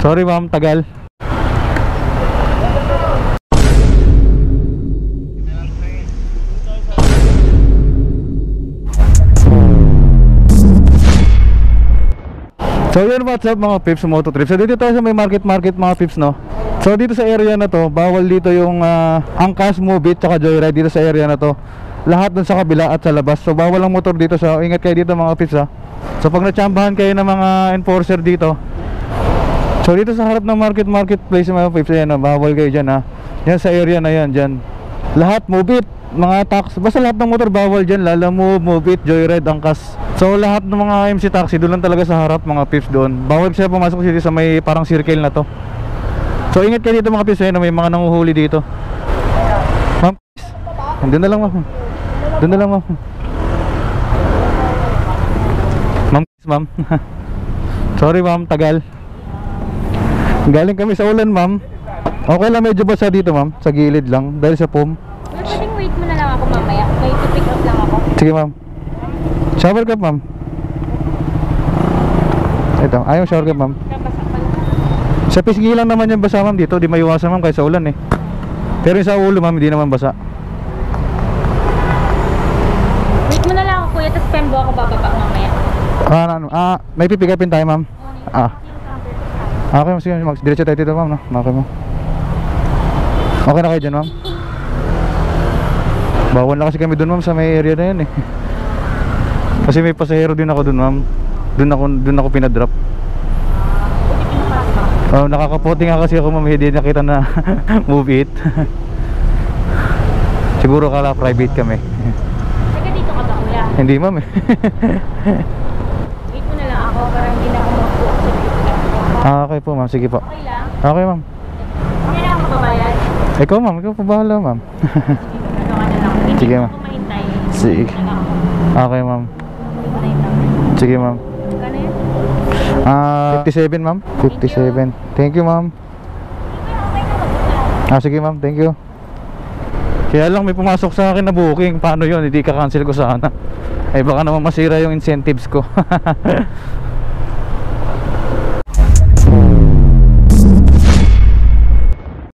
Sorry ma'am, tagal. So yun, what's up mga pips, Moto Trip. So dito tayo sa may market mga pips, no. So dito sa area na to, bawal dito yung angkas, move it, tsaka joyride dito sa area na to. Lahat dun sa kabila at sa labas. So bawal ang motor dito, so ingat kayo dito mga pips, ha. So pag natsambahan kayo ng mga enforcer dito, so dito sa harap ng marketplace mga pips, ayan, bawal kayo dyan, ha. Yan sa area na yan, dyan. Lahat move it, mga tax, basta lahat ng motor bawal dyan. Lala move it, joyride, angkas. So lahat ng mga MC taxi doon lang talaga sa harap mga pips doon. Bawal siya pumasok dito sa may parang circle na to. So ingat kayo dito mga pips, ayan, may mga nanguhuli dito. Ma'am, doon na lang ma'am. Doon na lang ma'am. Ma'am. Sorry ma'am, tagal. Galing kami sa ulan ma'am. Okay lang, medyo basa dito ma'am, sa gilid lang dahil sa foam. Pwedeng wait mo na lang ako mamaya. May pick up lang ako. Sige ma'am. Shower cap ma'am. Ito, ayaw shower cap ma'am. Sa pisngi lang naman yung basa ma'am dito. Di maiwasan ma'am kahit sa ulan eh. Pero yung sa ulo ma'am, hindi naman basa. Wait mo na lang ako kuya, tapos pembo ako bababa mamaya. May pipikapin tayo ma'am. Okay ma'am, sige, diretso tayo dito ma'am, no? Okay ma'am. Okay na kayo dyan ma'am? Bawal na kasi kami dun ma'am sa may area na yun eh. Kasi may pasahero din ako dun ma'am. Dun ako pinadrop. Nakakaputi nga kasi ako ma'am, hindi nakita na move it. Siguro kala private kami. Teka, dito ka ba kuya? Hindi ma'am eh. Wait mo na lang ako para hindi na ako mag-walk sa dito. Okay po ma'am, sige po. Okay lang? Okay ma'am. Hindi na ako mababayad. Ikaw ma'am, ikaw pa bahala ma'am. Nagawa na lang. Hindi Sige, ako ma'am. mahintay. Sige. Okay ma'am. Sige ma'am. Kano yun? 57 ma'am. 57. Thank you ma'am. Sige ma'am, thank you. Kaya lang may pumasok sa akin na booking. Paano yun? Hindi ka-cancel ko sana. Eh baka naman masira yung incentives ko.